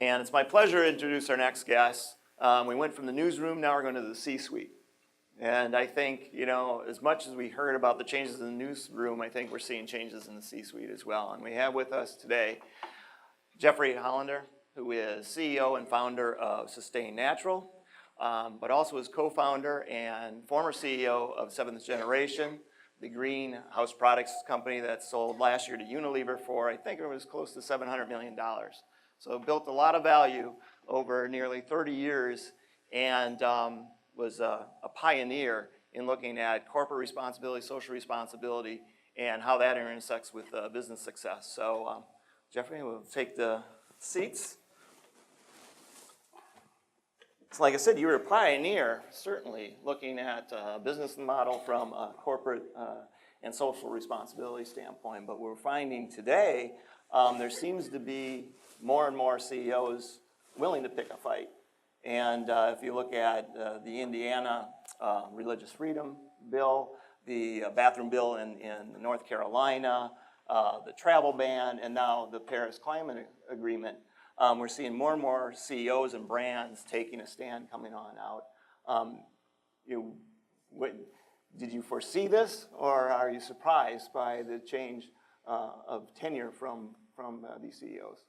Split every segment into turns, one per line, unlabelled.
And it's my pleasure to introduce our next guest. We went from the newsroom, now we're going to the C-suite. And I think, as much as we heard about the changes in the newsroom, I think we're seeing changes in the C-suite as well. And we have with us today Jeffrey Hollender, who is CEO and founder of Sustain Natural, but also is co-founder and former CEO of Seventh Generation, the greenhouse products company that sold last year to Unilever for, I think it was close to $700 million. So built a lot of value over nearly 30 years and was a pioneer in looking at corporate responsibility, social responsibility, and how that intersects with business success. So Jeffrey, we'll take the seats. So like I said, you were a pioneer, certainly, looking at a business model from a corporate and social responsibility standpoint. But we're finding today there seems to be more and more CEOs willing to pick a fight. And if you look at the Indiana religious freedom bill, the bathroom bill in North Carolina, the travel ban, and now the Paris Climate Agreement, we're seeing more and more CEOs and brands taking a stand coming on out. Did you foresee this, or are you surprised by the change of tenure from these CEOs?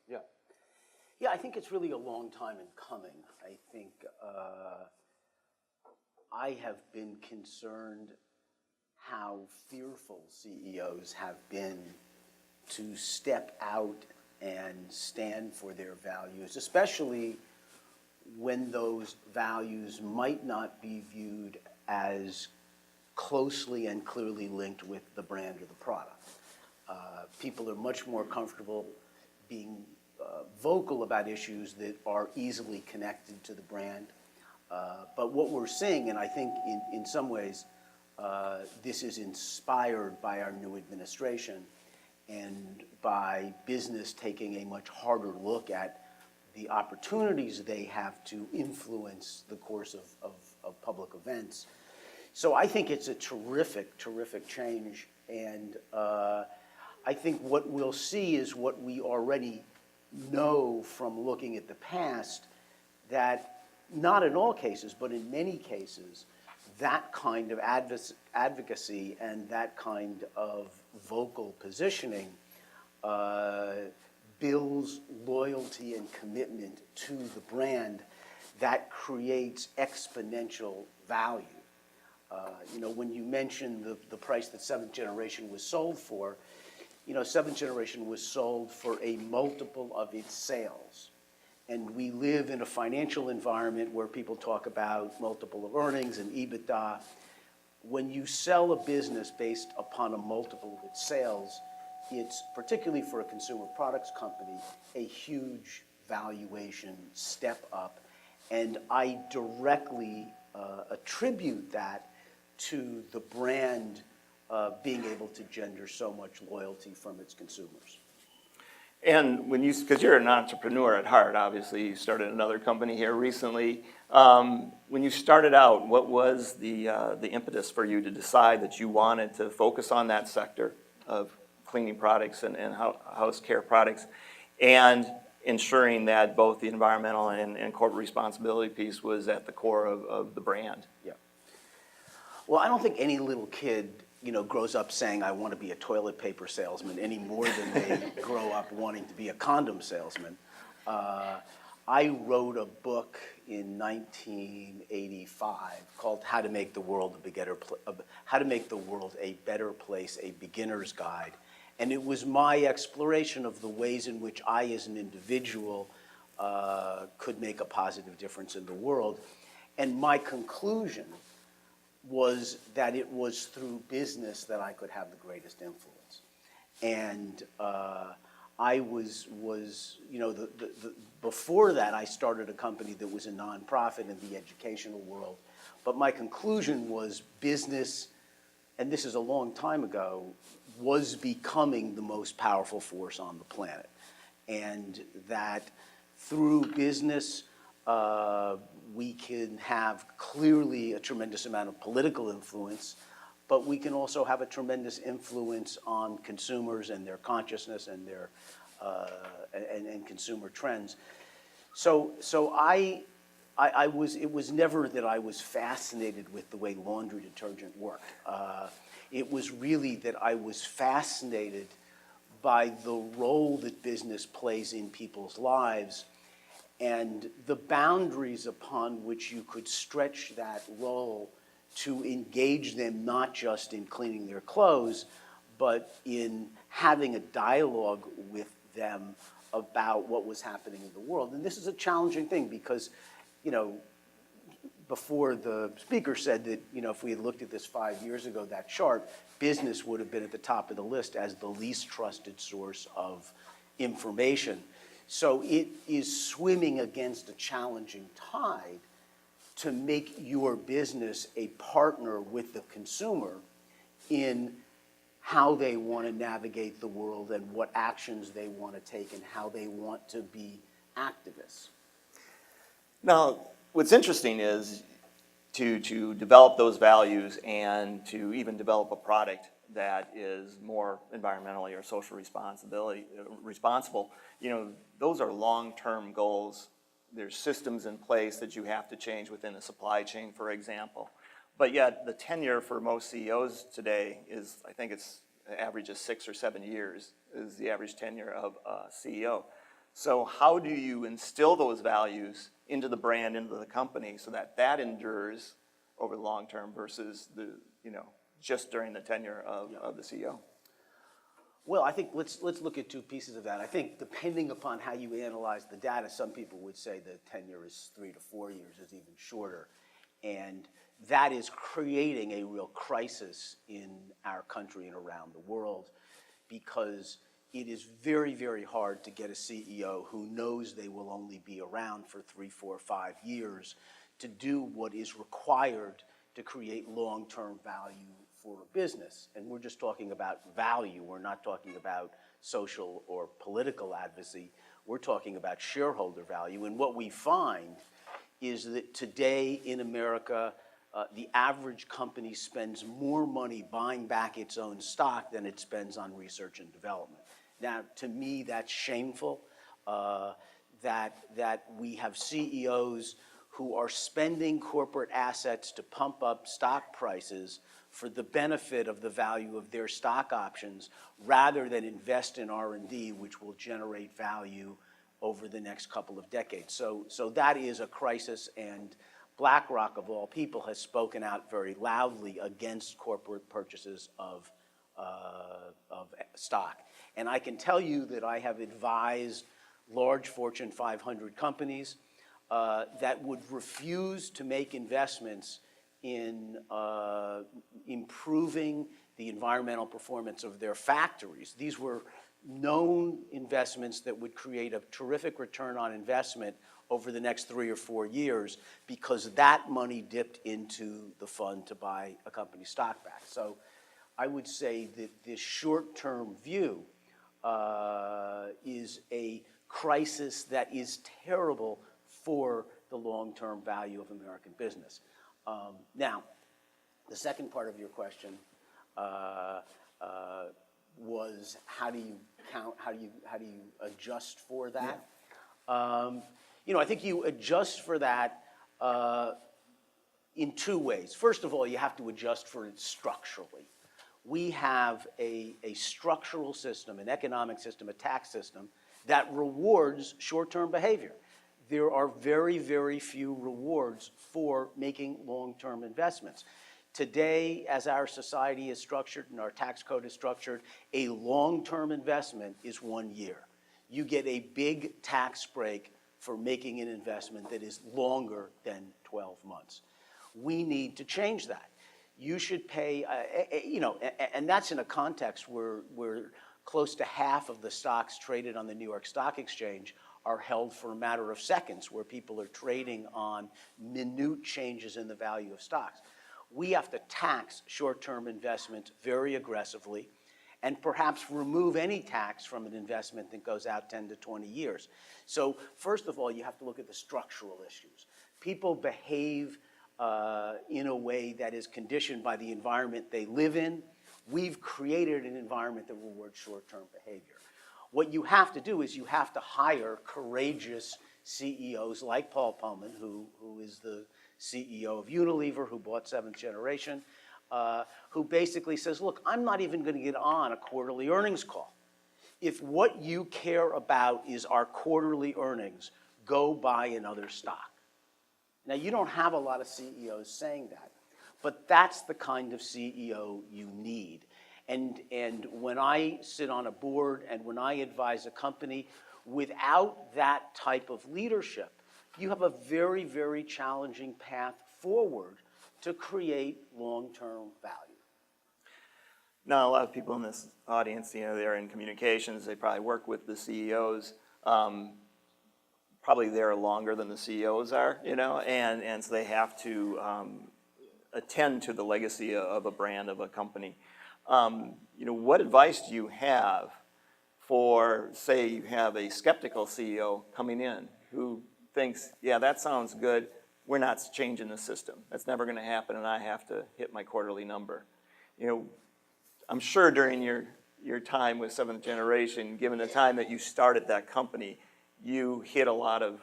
Yeah, I think it's really a long time in coming. I think I have been concerned how fearful CEOs have been to step out and stand for their values, especially when those values might not be viewed as closely and clearly linked with the brand or the product. People are much more comfortable being vocal about issues that are easily connected to the brand. But what we're seeing, and I think in some ways this is inspired by our new administration and by business taking a much harder look at the opportunities they have to influence the course of public events. So I think it's a terrific, terrific change. And I think what we'll see is what we already know from looking at the past, that not in all cases, but in many cases, that kind of advocacy and that kind of vocal positioning builds loyalty and commitment to the brand that creates exponential value. When you mention the price that Seventh Generation was sold for, Seventh Generation was sold for a multiple of its sales. And we live in a financial environment where people talk about multiple of earnings and EBITDA. When you sell a business based upon a multiple of its sales, it's, particularly for a consumer products company, a huge valuation step up. And I directly attribute that to the brand being able to gender so much loyalty from its consumers.
And because you're an entrepreneur at heart, obviously, you started another company here recently. When you started out, what was the impetus for you to decide that you wanted to focus on that sector of cleaning products and house care products, and ensuring that both the environmental and corporate responsibility piece was at the core of the brand?
Yeah. Well, I don't think any little kid grows up saying, I want to be a toilet paper salesman any more than they grow up wanting to be a condom salesman. I wrote a book in 1985 called How to Make the World a Better Place, a Beginner's Guide. And it was my exploration of the ways in which I, as an individual, could make a positive difference in the world. And my conclusion was that it was through business that I could have the greatest influence. And I was before that, I started a company that was a nonprofit in the educational world. But my conclusion was business, and this is a long time ago, was becoming the most powerful force on the planet. And that through business, we can have clearly a tremendous amount of political influence, but we can also have a tremendous influence on consumers and their consciousness and their and consumer trends. It was never that I was fascinated with the way laundry detergent worked. It was really that I was fascinated by the role that business plays in people's lives and the boundaries upon which you could stretch that role to engage them not just in cleaning their clothes, but in having a dialogue with them about what was happening in the world. And this is a challenging thing because, before the speaker said that, if we had looked at this 5 years ago, that chart, business would have been at the top of the list as the least trusted source of information. So it is swimming against a challenging tide to make your business a partner with the consumer in how they want to navigate the world and what actions they want to take and how they want to be activists.
Now, what's interesting is to develop those values and to even develop a product that is more environmentally or social responsible, those are long-term goals. There's systems in place that you have to change within a supply chain, for example. But yet the tenure for most CEOs today is, I think it's an average of 6 or 7 years is the average tenure of a CEO. So how do you instill those values into the brand, into the company, so that that endures over the long term versus just during the tenure of the CEO?
Well, I think let's look at two pieces of that. I think depending upon how you analyze the data, some people would say the tenure is 3 to 4 years, is even shorter. And that is creating a real crisis in our country and around the world because it is very, very hard to get a CEO who knows they will only be around for 3, 4, 5 years to do what is required to create long-term value for a business. And we're just talking about value. We're not talking about social or political advocacy. We're talking about shareholder value. And what we find is that today in America, the average company spends more money buying back its own stock than it spends on research and development. Now, to me, that's shameful that we have CEOs who are spending corporate assets to pump up stock prices for the benefit of the value of their stock options rather than invest in R&D, which will generate value over the next couple of decades. So that is a crisis, and BlackRock, of all people, has spoken out very loudly against corporate purchases of stock. And I can tell you that I have advised large Fortune 500 companies that would refuse to make investments in improving the environmental performance of their factories. These were known investments that would create a terrific return on investment over the next 3 or 4 years because that money dipped into the fund to buy a company's stock back. So I would say that this short-term view is a crisis that is terrible for the long-term value of American business. Now, the second part of your question was how do you adjust for that? Yeah. I think you adjust for that in 2 ways. First of all, you have to adjust for it structurally. We have a structural system, an economic system, a tax system that rewards short-term behavior. There are very, very few rewards for making long-term investments. Today, as our society is structured and our tax code is structured, a long-term investment is 1 year. You get a big tax break for making an investment that is longer than 12 months. We need to change that. You should pay, and that's in a context where close to half of the stocks traded on the New York Stock Exchange are held for a matter of seconds, where people are trading on minute changes in the value of stocks. We have to tax short-term investments very aggressively and perhaps remove any tax from an investment that goes out 10 to 20 years. So first of all, you have to look at the structural issues. People behave in a way that is conditioned by the environment they live in. We've created an environment that rewards short-term behavior. What you have to do is you have to hire courageous CEOs like Paul Pullman, who is the CEO of Unilever, who bought Seventh Generation, who basically says, look, I'm not even going to get on a quarterly earnings call. If what you care about is our quarterly earnings, go buy another stock. Now, you don't have a lot of CEOs saying that, but that's the kind of CEO you need. And when I sit on a board and when I advise a company, without that type of leadership, you have a very, very challenging path forward to create long-term value.
Now, a lot of people in this audience, they're in communications. They probably work with the CEOs. Probably they're longer than the CEOs are, and so they have to attend to the legacy of a brand, of a company. What advice do you have for, say, you have a skeptical CEO coming in who thinks, yeah, that sounds good, we're not changing the system. That's never going to happen, and I have to hit my quarterly number. I'm sure during your time with Seventh Generation, given the time that you started that company, you hit a lot of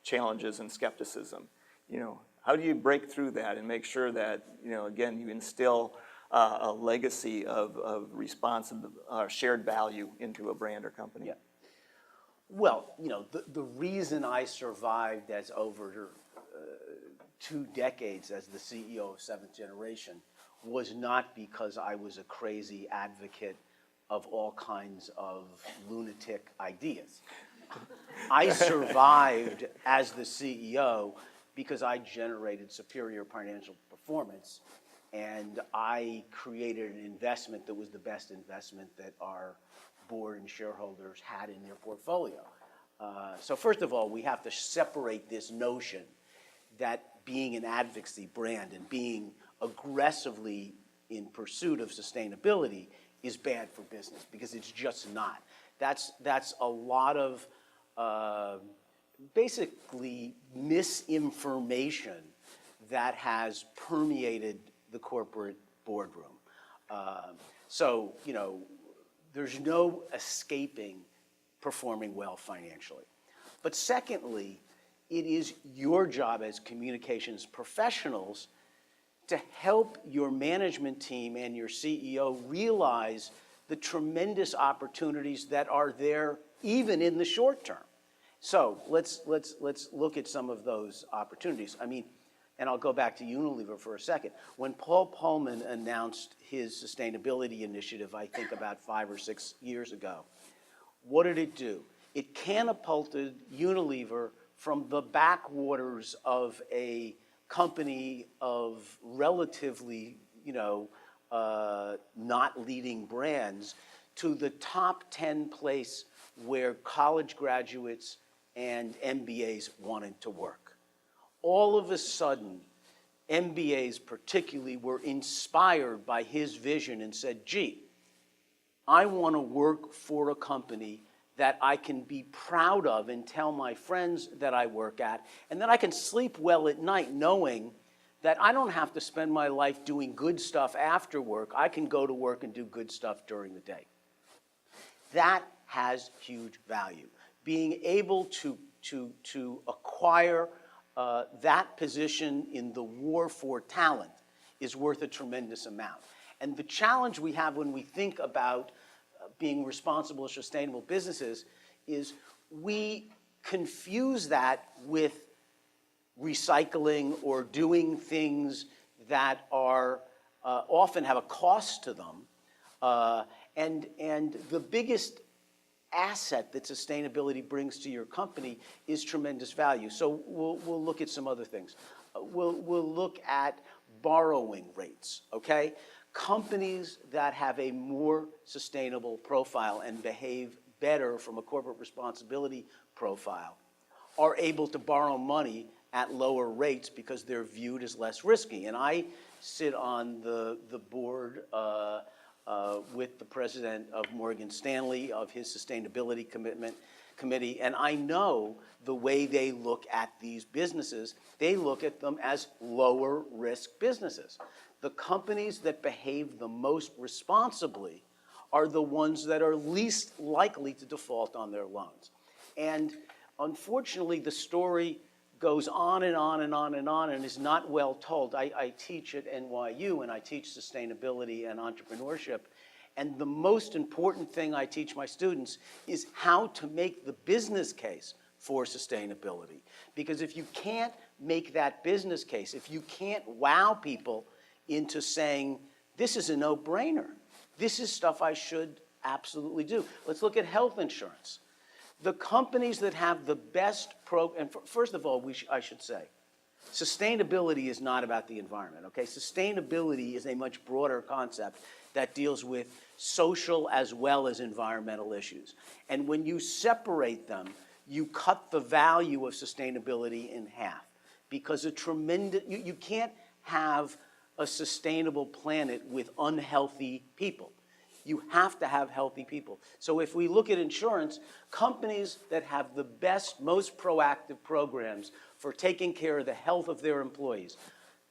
challenges and skepticism. How do you break through that and make sure that, again, you instill a legacy of responsive, shared value into a brand or company?
Yeah. Well, the reason I survived as over 2 decades as the CEO of Seventh Generation was not because I was a crazy advocate of all kinds of lunatic ideas. I survived as the CEO because I generated superior financial performance, and I created an investment that was the best investment that our board and shareholders had in their portfolio. So first of all, we have to separate this notion that being an advocacy brand and being aggressively in pursuit of sustainability is bad for business, because it's just not. That's a lot of basically misinformation that has permeated the corporate boardroom. So there's no escaping performing well financially. But secondly, it is your job as communications professionals to help your management team and your CEO realize the tremendous opportunities that are there even in the short term. So let's look at some of those opportunities. And I'll go back to Unilever for a second. When Paul Pullman announced his sustainability initiative, I think about 5 or 6 years ago, what did it do? It catapulted Unilever from the backwaters of a company of relatively, not leading brands to the top 10 place where college graduates and MBAs wanted to work. All of a sudden, MBAs particularly were inspired by his vision and said, gee, I want to work for a company that I can be proud of and tell my friends that I work at, and then I can sleep well at night knowing that I don't have to spend my life doing good stuff after work. I can go to work and do good stuff during the day. That has huge value. Being able to acquire that position in the war for talent is worth a tremendous amount. And the challenge we have when we think about being responsible, sustainable businesses is we confuse that with recycling or doing things that are often have a cost to them. And the biggest asset that sustainability brings to your company is tremendous value. So we'll look at some other things. We'll look at borrowing rates, okay? Companies that have a more sustainable profile and behave better from a corporate responsibility profile are able to borrow money at lower rates because they're viewed as less risky. And I sit on the board with the president of Morgan Stanley, of his sustainability committee, and I know the way they look at these businesses. They look at them as lower risk businesses. The companies that behave the most responsibly are the ones that are least likely to default on their loans. And Unfortunately, the story goes on and on and on and on and is not well told. I teach at NYU and I teach sustainability and entrepreneurship. And the most important thing I teach my students is how to make the business case for sustainability. Because if you can't make that business case, if you can't wow people into saying, this is a no-brainer, this is stuff I should absolutely do. Let's look at health insurance. The companies that have the best and first of all, I should say, sustainability is not about the environment, okay? Sustainability is a much broader concept that deals with social as well as environmental issues. And when you separate them, you cut the value of sustainability in half. Because you can't have a sustainable planet with unhealthy people. You have to have healthy people. So if we look at insurance, companies that have the best, most proactive programs for taking care of the health of their employees,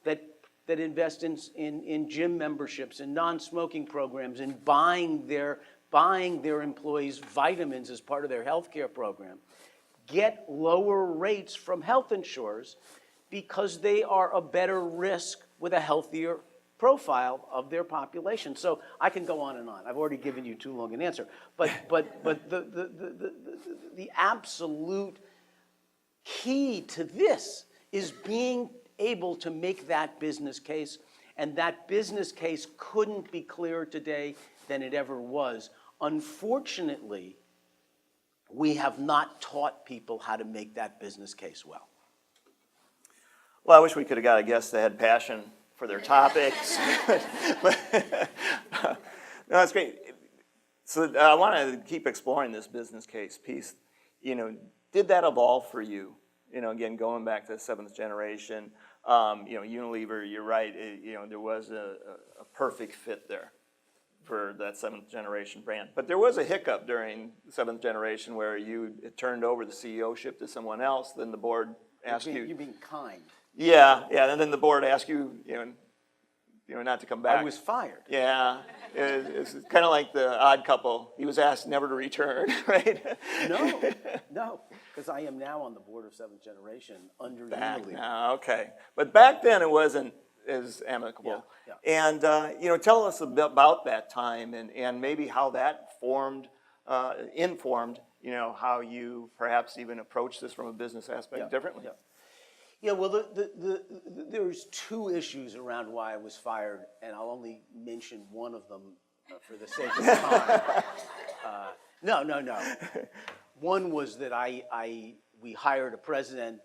that invest in gym memberships and non-smoking programs and buying their employees vitamins as part of their healthcare program, get lower rates from health insurers because they are a better risk with a healthier profile of their population. So I can go on and on. I've already given you too long an answer. But the absolute key to this is being able to make that business case, and that business case couldn't be clearer today than it ever was. Unfortunately, we have not taught people how to make that business case well.
Well, I wish we could have got a guest that had passion for their topics. No, that's great. So I want to keep exploring this business case piece. Did that evolve for you? Again, going back to the seventh generation, Unilever, you're right, there was a perfect fit there for that seventh generation brand. But there was a hiccup during the seventh generation where it turned over the CEO-ship to someone else, then the board asked you.
You're being kind.
Yeah, and then the board asked you, not to come back.
I was fired.
Yeah, it's kind of like the Odd Couple. He was asked never to return, right?
No, because I am now on the board of seventh generation under Unilever.
Okay, but back then it wasn't as amicable.
Yeah.
And tell us about that time and maybe how that informed how you perhaps even approach this from a business aspect differently.
Yeah, well, there's two issues around why I was fired, and I'll only mention one of them for the sake of time. No. One was that we hired a president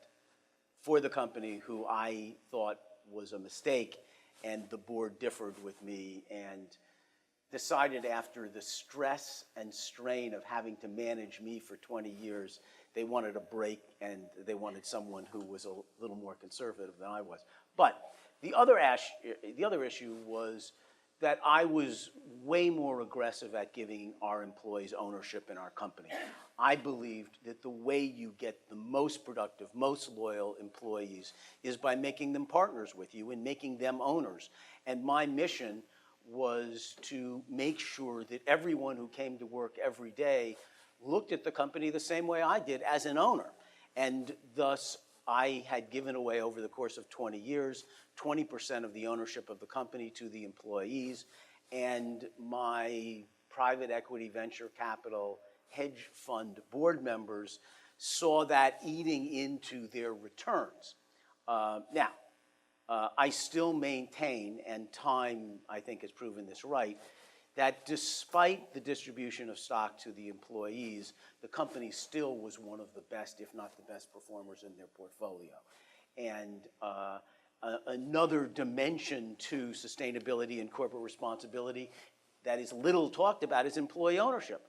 for the company who I thought was a mistake, and the board differed with me and decided after the stress and strain of having to manage me for 20 years, they wanted a break and they wanted someone who was a little more conservative than I was. But the other issue was that I was way more aggressive at giving our employees ownership in our company. I believed that the way you get the most productive, most loyal employees is by making them partners with you and making them owners. And my mission was to make sure that everyone who came to work every day looked at the company the same way I did as an owner. And thus, I had given away over the course of 20 years, 20% of the ownership of the company to the employees, and my private equity, venture capital, hedge fund board members saw that eating into their returns. Now, I still maintain, and time, I think, has proven this right, that despite the distribution of stock to the employees, the company still was one of the best, if not the best, performers in their portfolio. And another dimension to sustainability and corporate responsibility that is little talked about is employee ownership.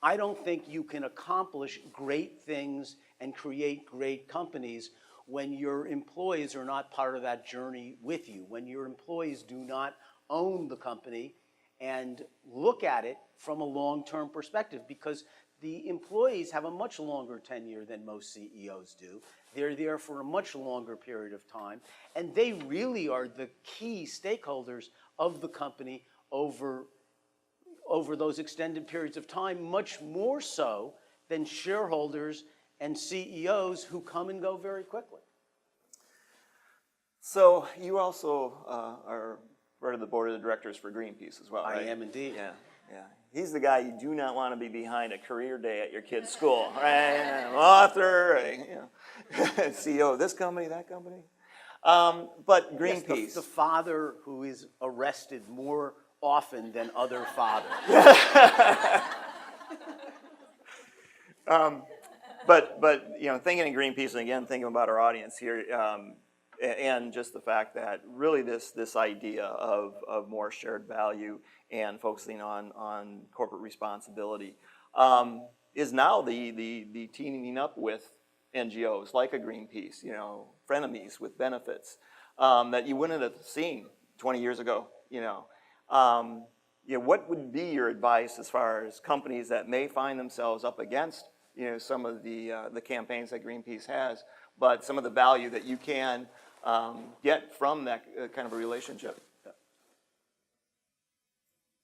I don't think you can accomplish great things and create great companies when your employees are not part of that journey with you, when your employees do not own the company and look at it from a long-term perspective, because the employees have a much longer tenure than most CEOs do. They're there for a much longer period of time, and they really are the key stakeholders of the company over those extended periods of time, much more so than shareholders and CEOs who come and go very quickly.
So you also are part of the board of directors for Greenpeace as well,
I
right?
am indeed.
Yeah, yeah. He's the guy you do not want to be behind a career day at your kid's school, right? Author, CEO of this company, that company. But Greenpeace.
Yes, the father who is arrested more often than other fathers.
But you know, thinking of Greenpeace, and again, thinking about our audience here, and just the fact that really this idea of more shared value and focusing on corporate responsibility is now the teaming up with NGOs like a Greenpeace, you know, frenemies with benefits that you wouldn't have seen 20 years ago, you know. What would be your advice as far as companies that may find themselves up against, you know, some of the campaigns that Greenpeace has, but some of the value that you can get from that kind of a relationship?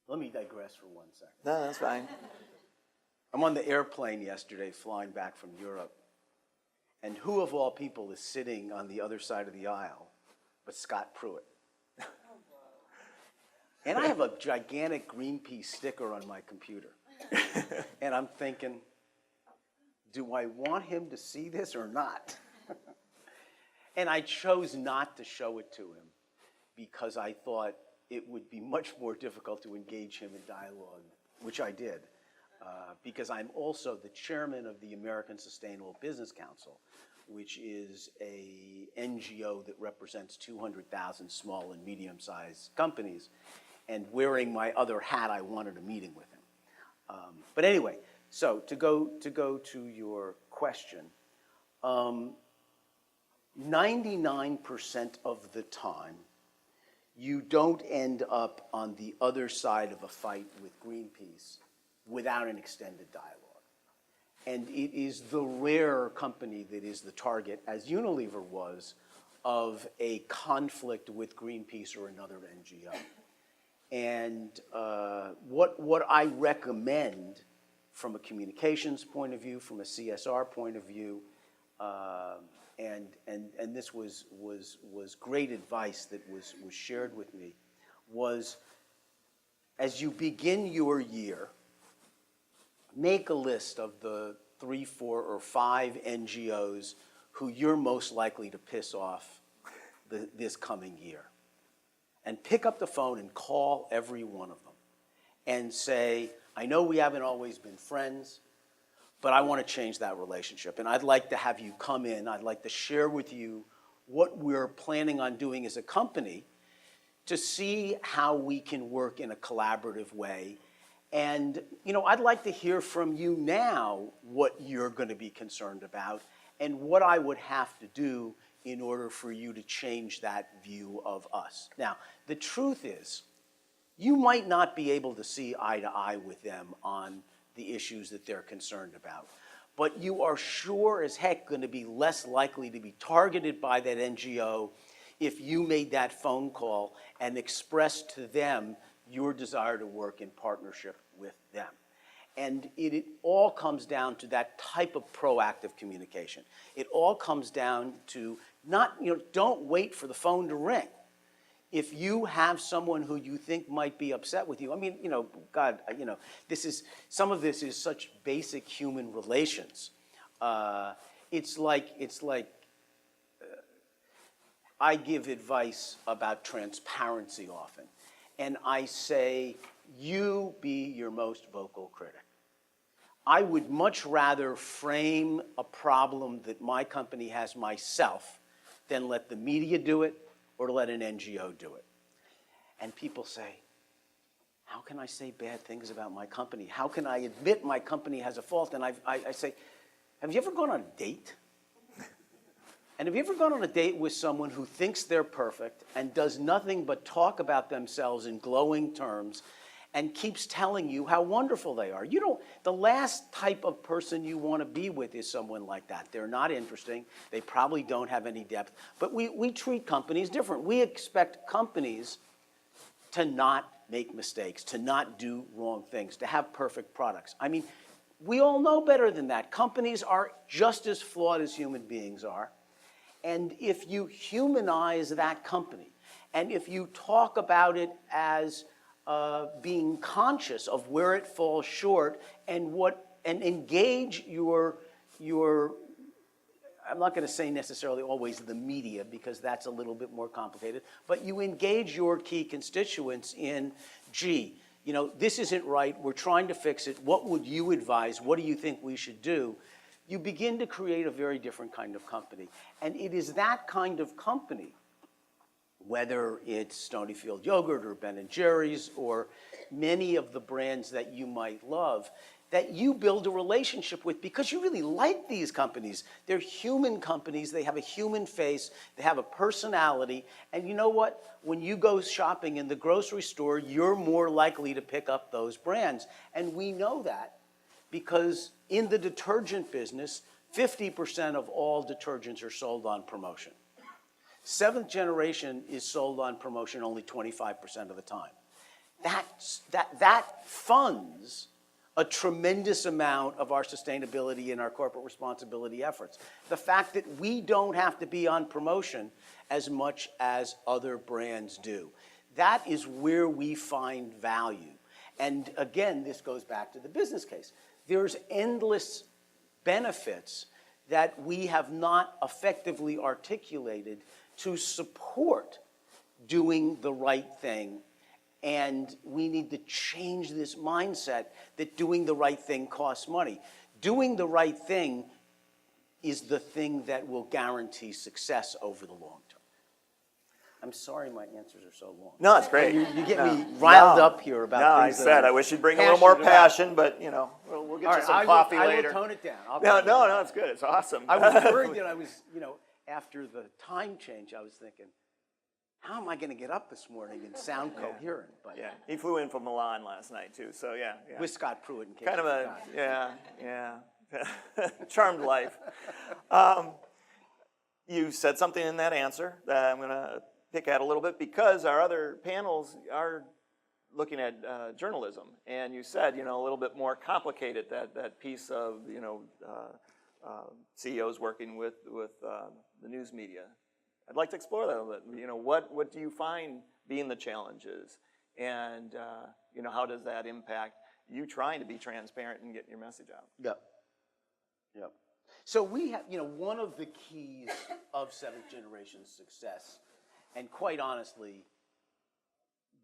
Let me digress for 1 second.
No, that's fine.
I'm on the airplane yesterday flying back from Europe, and who of all people is sitting on the other side of the aisle but Scott Pruitt? And I have a gigantic Greenpeace sticker on my computer. And I'm thinking, do I want him to see this or not? And I chose not to show it to him because I thought it would be much more difficult to engage him in dialogue, which I did, because I'm also the chairman of the American Sustainable Business Council, which is a NGO that represents 200,000 small and medium-sized companies. And wearing my other hat, I wanted a meeting with him. But anyway, so to go to your question, 99% of the time, you don't end up on the other side of a fight with Greenpeace without an extended dialogue. And it is the rare company that is the target, as Unilever was, of a conflict with Greenpeace or another NGO. And what I recommend from a communications point of view, from a CSR point of view, and this was great advice that was shared with me, was as you begin your year, make a list of the 3, 4, or 5 NGOs who you're most likely to piss off this coming year. And pick up the phone and call every one of them and say, I know we haven't always been friends, but I want to change that relationship. And I'd like to have you come in. I'd like to share with you what we're planning on doing as a company to see how we can work in a collaborative way. And, you know, I'd like to hear from you now what you're going to be concerned about and what I would have to do in order for you to change that view of us. Now, the truth is, you might not be able to see eye to eye with them on the issues that they're concerned about, but you are sure as heck going to be less likely to be targeted by that NGO if you made that phone call and expressed to them your desire to work in partnership with them. And it all comes down to that type of proactive communication. It all comes down to don't wait for the phone to ring. If you have someone who you think might be upset with you, I mean, God, some of this is such basic human relations. It's like I give advice about transparency often, and I say, you be your most vocal critic. I would much rather frame a problem that my company has myself than let the media do it or let an NGO do it. And people say, how can I say bad things about my company? How can I admit my company has a fault? And I say, have you ever gone on a date? And have you ever gone on a date with someone who thinks they're perfect and does nothing but talk about themselves in glowing terms and keeps telling you how wonderful they are? The last type of person you want to be with is someone like that. They're not interesting. They probably don't have any depth. But we treat companies different. We expect companies to not make mistakes, to not do wrong things, to have perfect products. I mean, We all know better than that. Companies are just as flawed as human beings are. And if you humanize that company, and if you talk about it as being conscious of where it falls short and engage your I'm not going to say necessarily always the media, because that's a little bit more complicated, but you engage your key constituents in, gee, this isn't right, we're trying to fix it, what would you advise, what do you think we should do? You begin to create a very different kind of company. And it is that kind of company, whether it's Stonyfield Yogurt or Ben & Jerry's or many of the brands that you might love, that you build a relationship with because you really like these companies. They're human companies, they have a human face, they have a personality, and you know what? When you go shopping in the grocery store, you're more likely to pick up those brands. And we know that because in the detergent business, 50% of all detergents are sold on promotion. Seventh generation is sold on promotion only 25% of the time. That funds a tremendous amount of our sustainability and our corporate responsibility efforts. The fact that we don't have to be on promotion as much as other brands do. That is where we find value. And again, this goes back to the business case. There's endless benefits that we have not effectively articulated to support doing the right thing. And we need to change this mindset that doing the right thing costs money. Doing the right thing is the thing that will guarantee success over the long term. I'm sorry my answers are so long.
No, it's great.
You get me riled up here about things.
No, I said I wish you'd bring a little more passion, but we'll get you some coffee later.
I will tone it down.
No, it's good. It's awesome.
I was worried that I was, after the time change, I was thinking, how am I going to get up this morning and sound coherent? But
yeah, he flew in from Milan last night too, so yeah.
With Scott Pruitt, in case
kind of charmed life. You said something in that answer that I'm going to pick at a little bit because our other panels are looking at journalism, and you said a little bit more complicated that piece of CEOs working with the news media. I'd like to explore that a little bit. What do you find being the challenges, and how does that impact you trying to be transparent and get your message out?
Yep. So we have, one of the keys of seventh generation success, and quite honestly,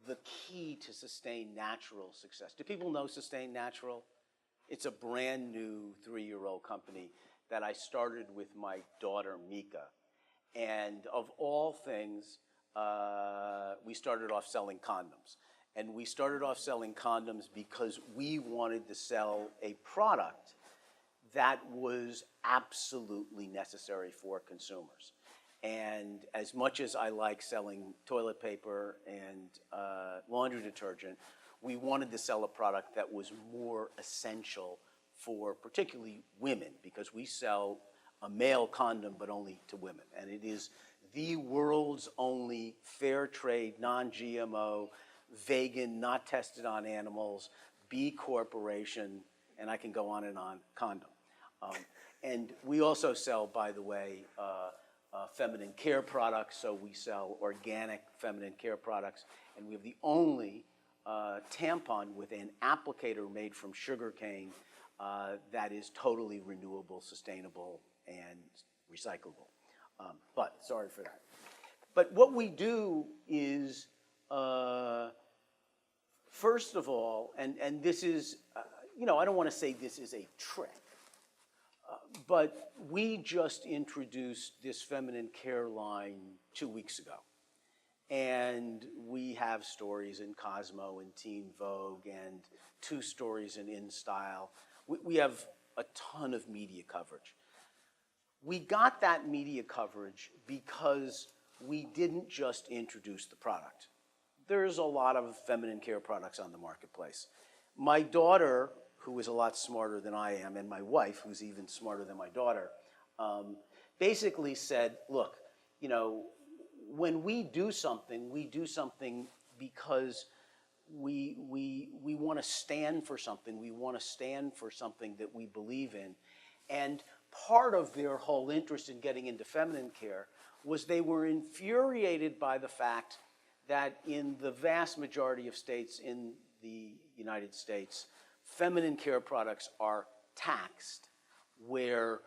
the key to Sustain Natural success. Do people know Sustain Natural? It's a brand new 3-year-old company that I started with my daughter Mika. And of all things, we started off selling condoms. And we started off selling condoms because we wanted to sell a product that was absolutely necessary for consumers. And as much as I like selling toilet paper and laundry detergent, we wanted to sell a product that was more essential for particularly women, because we sell a male condom, but only to women. And it is the world's only fair trade, non-GMO, vegan, not tested on animals, B Corporation, and I can go on and on, condom. And we also sell, by the way, feminine care products. So we sell organic feminine care products. And we have the only tampon with an applicator made from sugarcane that is totally renewable, sustainable, and recyclable. But sorry for that. But what we do is, first of all, and this is, I don't want to say this is a trick, but we just introduced this feminine care line 2 weeks ago. And we have stories in Cosmo and Teen Vogue and 2 stories in InStyle. We have a ton of media coverage. We got that media coverage because we didn't just introduce the product. There's a lot of feminine care products on the marketplace. My daughter, who is a lot smarter than I am, and my wife, who's even smarter than my daughter, basically said, look, when we do something because we want to stand for something. We want to stand for something that we believe in. And part of their whole interest in getting into feminine care was they were infuriated by the fact that in the vast majority of states in the United States, feminine care products are taxed, where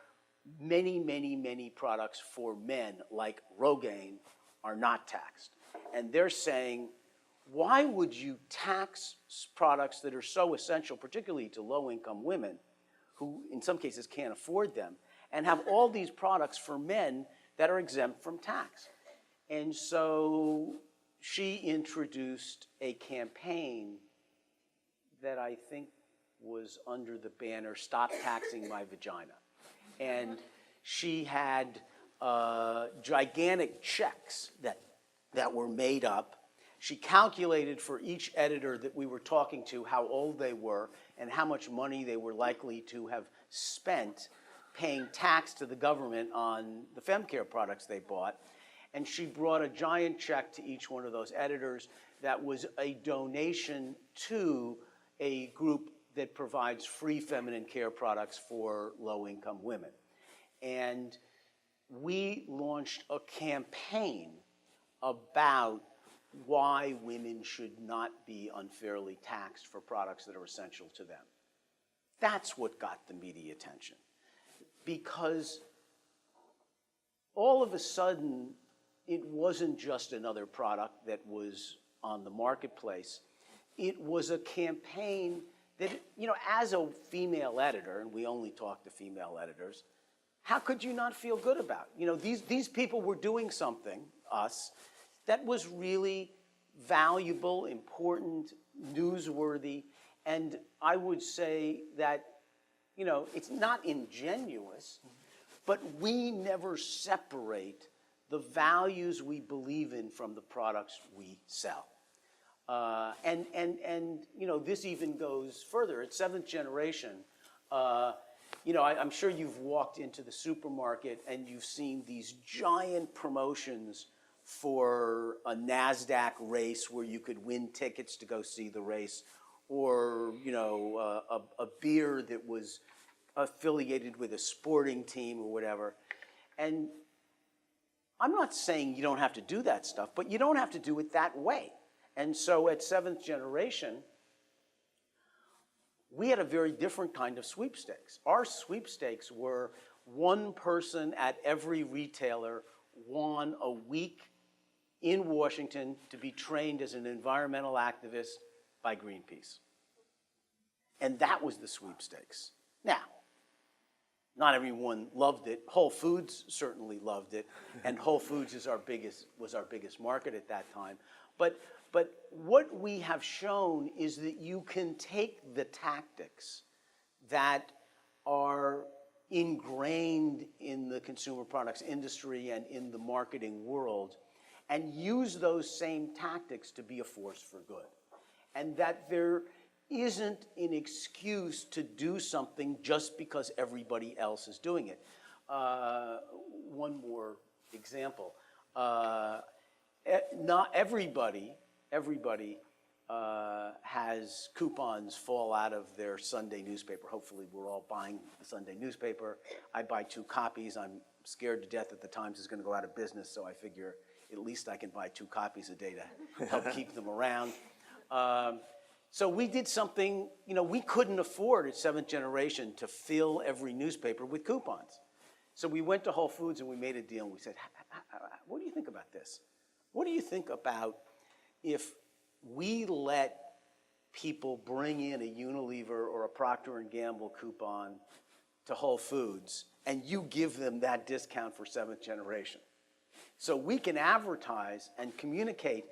many products for men, like Rogaine, are not taxed. And they're saying, why would you tax products that are so essential, particularly to low-income women, who in some cases can't afford them, and have all these products for men that are exempt from tax? And so she introduced a campaign that I think was under the banner, "Stop Taxing My Vagina." And she had gigantic checks that were made up. She calculated for each editor that we were talking to how old they were and how much money they were likely to have spent paying tax to the government on the femcare products they bought. And she brought a giant check to each one of those editors that was a donation to a group that provides free feminine care products for low-income women. And we launched a campaign about why women should not be unfairly taxed for products that are essential to them. That's what got the media attention. Because all of a sudden, it wasn't just another product that was on the marketplace. It was a campaign that, you know, as a female editor, and we only talk to female editors, how could you not feel good about? You know, these people were doing something, us, that was really valuable, important, newsworthy, and I would say that, you know, it's not ingenuous, but we never separate the values we believe in from the products we sell. And you know, this even goes further. At Seventh Generation, you know, I'm sure you've walked into the supermarket and you've seen these giant promotions for a NASDAQ race where you could win tickets to go see the race, or, you know, a beer that was affiliated with a sporting team or whatever. And I'm not saying you don't have to do that stuff, but you don't have to do it that way. And so at Seventh Generation, we had a very different kind of sweepstakes. Our sweepstakes were one person at every retailer won a week in Washington to be trained as an environmental activist by Greenpeace. And that was the sweepstakes. Now, not everyone loved it. Whole Foods certainly loved it, and Whole Foods was our biggest market at that time. But what we have shown is that you can take the tactics that are ingrained in the consumer products industry and in the marketing world and use those same tactics to be a force for good. And that there isn't an excuse to do something just because everybody else is doing it. One more example. Not everybody has coupons fall out of their Sunday newspaper. Hopefully we're all buying a Sunday newspaper. I buy 2 copies. I'm scared to death that the Times is going to go out of business, so I figure at least I can buy 2 copies a day to help keep them around. So we did something, you know, we couldn't afford at Seventh Generation to fill every newspaper with coupons. So we went to Whole Foods and we made a deal and we said, what do you think about this? What do you think about if we let people bring in a Unilever or a Procter & Gamble coupon to Whole Foods and you give them that discount for Seventh Generation? So we can advertise and communicate,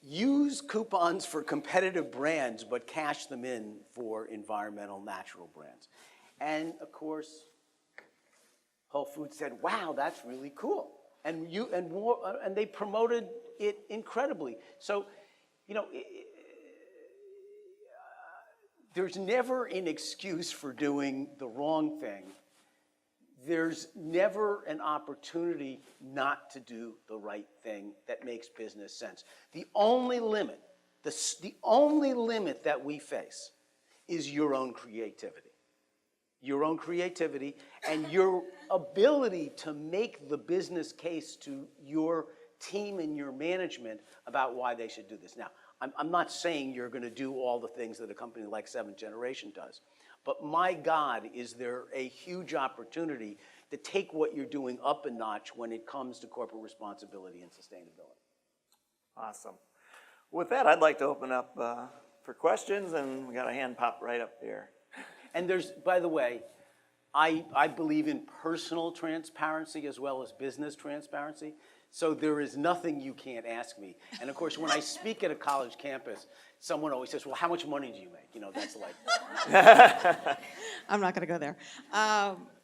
use coupons for competitive brands, but cash them in for environmental, natural brands. And of course, Whole Foods said, wow, that's really cool. And they promoted it incredibly. So, you know, there's never an excuse for doing the wrong thing. There's never an opportunity not to do the right thing that makes business sense. The only limit The only limit that we face is your own creativity. Your own creativity and your ability to make the business case to your team and your management about why they should do this. Now, I'm not saying you're going to do all the things that a company like Seventh Generation does, but my God, is there a huge opportunity to take what you're doing up a notch when it comes to corporate responsibility and sustainability.
Awesome. With that, I'd like to open up for questions, and we got a hand pop right up here.
And there's, by the way, I believe in personal transparency as well as business transparency. So there is nothing you can't ask me. And of course, when I speak at a college campus, someone always says, well, how much money do you make? You know, that's like.
I'm not going to go there.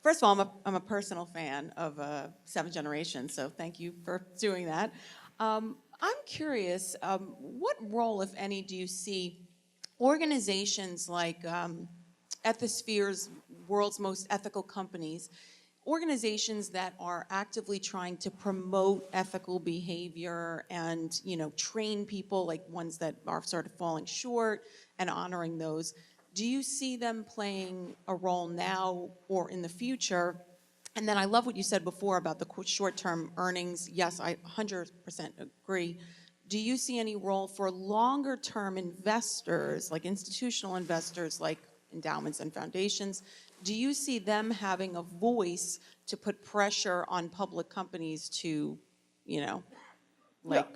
First of all, I'm a personal fan of Seventh Generation, so thank you for doing that. I'm curious, what role, if any, do you see organizations like Ethisphere's World's Most Ethical Companies, organizations that are actively trying to promote ethical behavior and, you know, train people, like ones that are sort of falling short and honoring those? Do you see them playing a role now or in the future? And then I love what you said before about the short-term earnings. Yes, I 100% agree. Do you see any role for longer-term investors, like institutional investors, like endowments and foundations? Do you see them having a voice to put pressure on public companies to, you know, like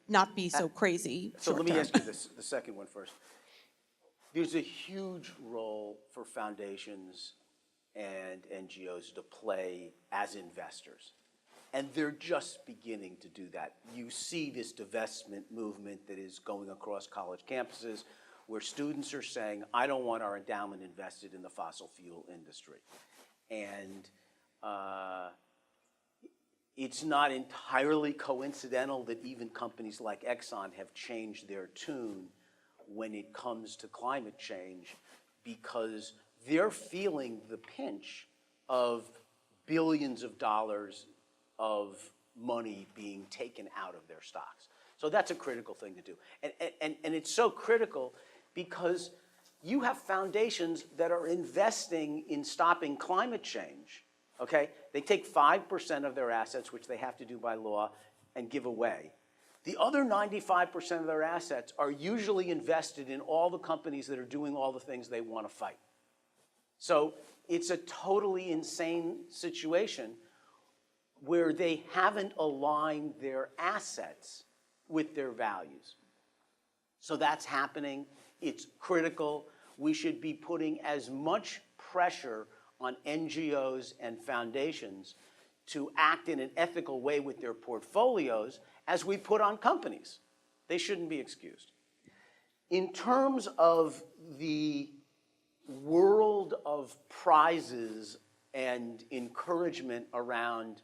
not be so crazy?
So let me ask you this, the second one first. There's a huge role for foundations and NGOs to play as investors. And they're just beginning to do that. You see this divestment movement that is going across college campuses where students are saying, I don't want our endowment invested in the fossil fuel industry. And it's not entirely coincidental that even companies like Exxon have changed their tune when it comes to climate change, because they're feeling the pinch of billions of dollars of money being taken out of their stocks. So that's a critical thing to do. And it's so critical because you have foundations that are investing in stopping climate change, okay? They take 5% of their assets, which they have to do by law, and give away. The other 95% of their assets are usually invested in all the companies that are doing all the things they want to fight. So it's a totally insane situation where they haven't aligned their assets with their values. So that's happening. It's critical. We should be putting as much pressure on NGOs and foundations to act in an ethical way with their portfolios as we put on companies. They shouldn't be excused. In terms of the world of prizes and encouragement around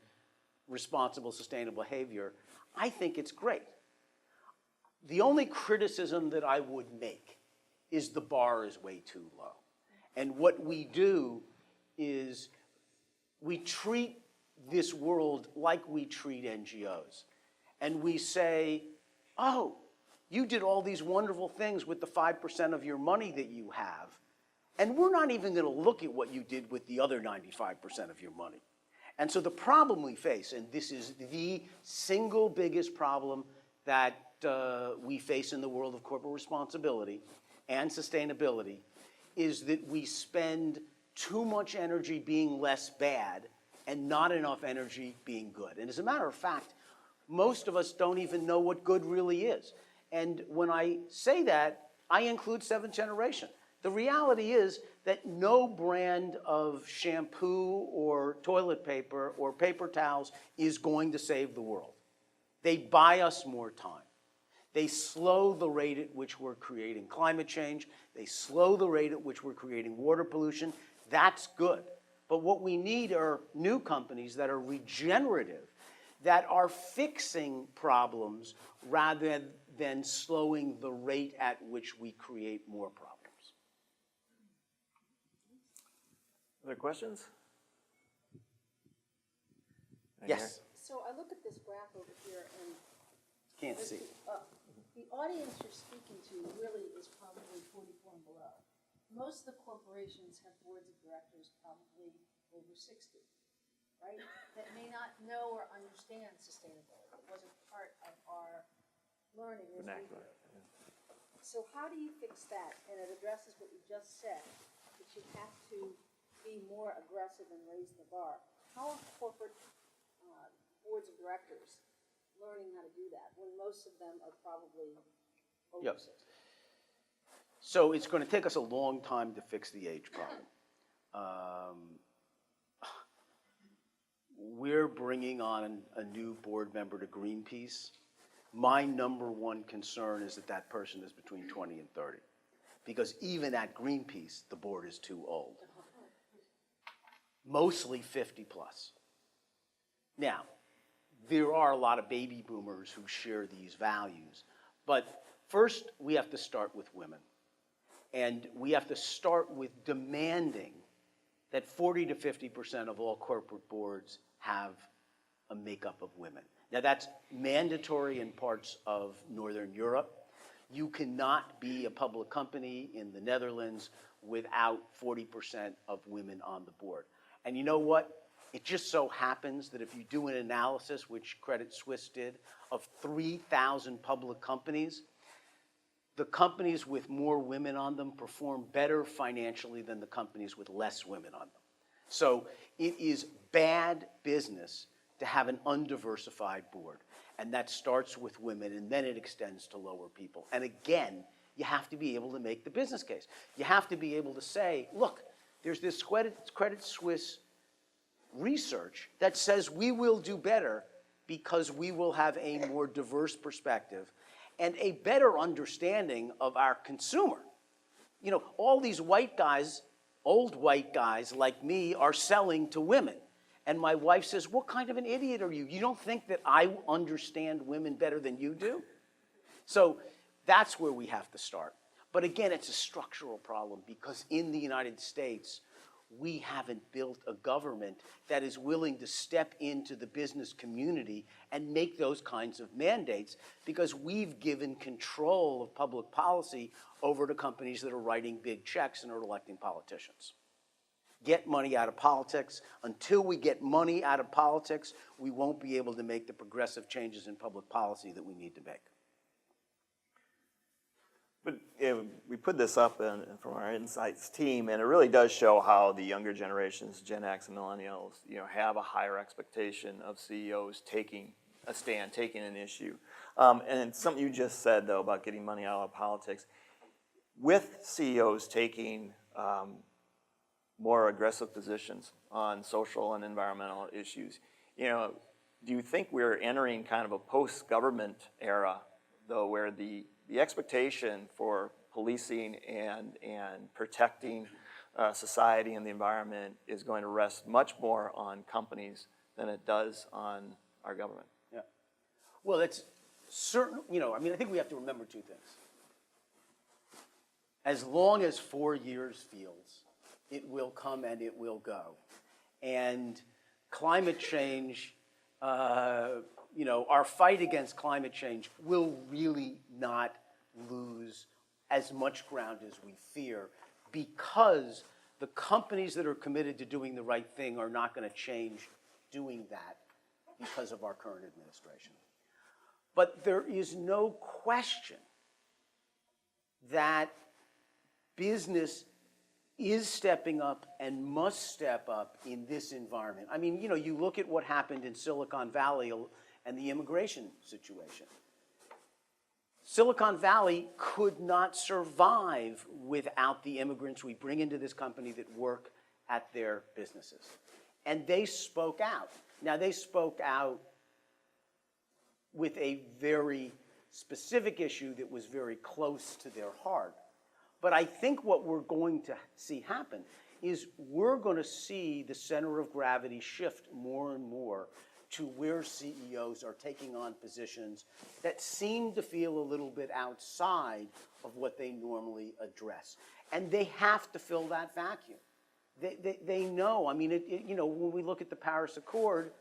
responsible, sustainable behavior, I think it's great. The only criticism that I would make is the bar is way too low. And what we do is we treat this world like we treat NGOs. And we say, oh, you did all these wonderful things with the 5% of your money that you have, and we're not even going to look at what you did with the other 95% of your money. And so the problem we face, and this is the single biggest problem that we face in the world of corporate responsibility and sustainability, is that we spend too much energy being less bad and not enough energy being good. And as a matter of fact, most of us don't even know what good really is. And when I say that, I include Seventh Generation. The reality is that no brand of shampoo or toilet paper or paper towels is going to save the world. They buy us more time. They slow the rate at which we're creating climate change. They slow the rate at which we're creating water pollution. That's good. But what we need are new companies that are regenerative, that are fixing problems rather than slowing the rate at which we create more problems.
Other questions?
Yes.
So I look at this graph over here and
Can't see.
the audience you're speaking to really is probably 44 and below. Most of the corporations have boards of directors probably over 60, right? That may not know or understand sustainability. It wasn't part of our learning as we
Vernacular.
did. So how do you fix that? And it addresses what you just said, that you have to be more aggressive and raise the bar. How are corporate boards of directors learning how to do that when most of them are probably over
Yep.
60?
So it's going to take us a long time to fix the age problem. We're bringing on a new board member to Greenpeace. My number one concern is that that person is between 20 and 30. Because even at Greenpeace, the board is too old. Mostly 50 plus. Now, there are a lot of baby boomers who share these values. But first, we have to start with women. And we have to start with demanding that 40 to 50% of all corporate boards have a makeup of women. Now, that's mandatory in parts of Northern Europe. You cannot be a public company in the Netherlands without 40% of women on the board. And you know what? It just so happens that if you do an analysis, which Credit Suisse did, of 3,000 public companies, the companies with more women on them perform better financially than the companies with less women on them. So it is bad business to have an undiversified board. And that starts with women, and then it extends to lower people. And again, you have to be able to make the business case. You have to be able to say, look, there's this Credit Suisse research that says we will do better because we will have a more diverse perspective and a better understanding of our consumer. You know, all these white guys, old white guys like me, are selling to women. And my wife says, what kind of an idiot are you? You don't think that I understand women better than you do? So that's where we have to start. But again, it's a structural problem because in the United States, we haven't built a government that is willing to step into the business community and make those kinds of mandates because we've given control of public policy over to companies that are writing big checks and are electing politicians. Get money out of politics. Until we get money out of politics, we won't be able to make the progressive changes in public policy that we need to make.
But we put this up from our Insights team, and it really does show how the younger generations, Gen X and Millennials, have a higher expectation of CEOs taking a stand, taking an issue. And something you just said, though, about getting money out of politics, with CEOs taking more aggressive positions on social and environmental issues, do you think we're entering kind of a post-government era, though, where the expectation for policing and protecting society and the environment is going to rest much more on companies than it does on our government?
Yeah. Well, it's certain, I think we have to remember two things. As long as 4 years feels, it will come and it will go. And climate change, our fight against climate change will really not lose as much ground as we fear because the companies that are committed to doing the right thing are not going to change doing that because of our current administration. But there is no question that business is stepping up and must step up in this environment. I mean, you look at what happened in Silicon Valley and the immigration situation. Silicon Valley could not survive without the immigrants we bring into this company that work at their businesses. And they spoke out. Now, they spoke out with a very specific issue that was very close to their heart. But I think what we're going to see happen is we're going to see the center of gravity shift more and more to where CEOs are taking on positions that seem to feel a little bit outside of what they normally address. And they have to fill that vacuum. They know. I mean, when we look at the Paris Accord,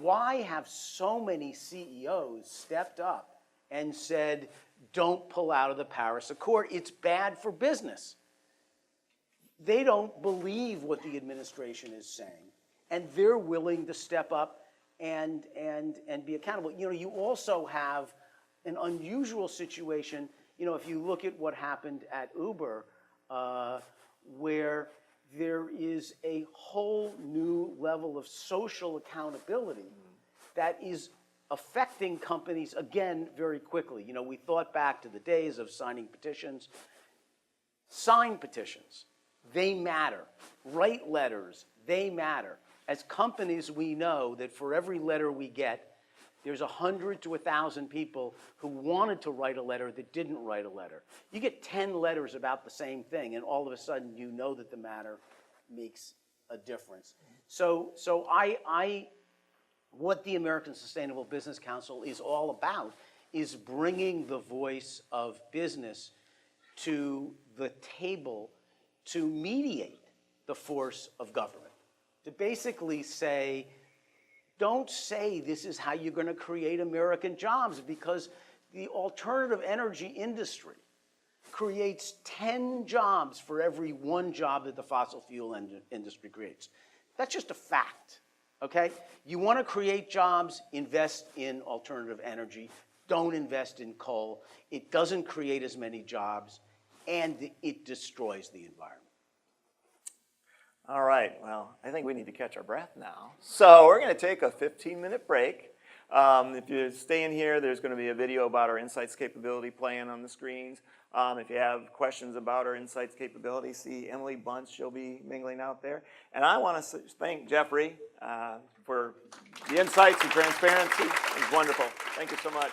why have so many CEOs stepped up and said, don't pull out of the Paris Accord. It's bad for business. They don't believe what the administration is saying, and they're willing to step up and be accountable. You know, you also have an unusual situation, you know, if you look at what happened at Uber, where there is a whole new level of social accountability that is affecting companies, again, very quickly. You know, we thought back to the days of signing petitions. Sign petitions, they matter. Write letters, they matter. As companies, we know that for every letter we get, there's 100 to 1,000 people who wanted to write a letter that didn't write a letter. You get 10 letters about the same thing, and all of a sudden you know that the matter makes a difference. So what the American Sustainable Business Council is all about is bringing the voice of business to the table to mediate the force of government. To basically say, don't say this is how you're going to create American jobs, because the alternative energy industry creates 10 jobs for every 1 job that the fossil fuel industry creates. That's just a fact, okay? You want to create jobs, invest in alternative energy. Don't invest in coal. It doesn't create as many jobs, and it destroys the environment.
All right, well, I think we need to catch our breath now. So we're going to take a 15-minute break. If you stay in here, there's going to be a video about our Insights capability playing on the screens. If you have questions about our Insights capability, see Emily Bunce, she'll be mingling out there. And I want to thank Jeffrey for the insights and transparency. It was wonderful. Thank you so much.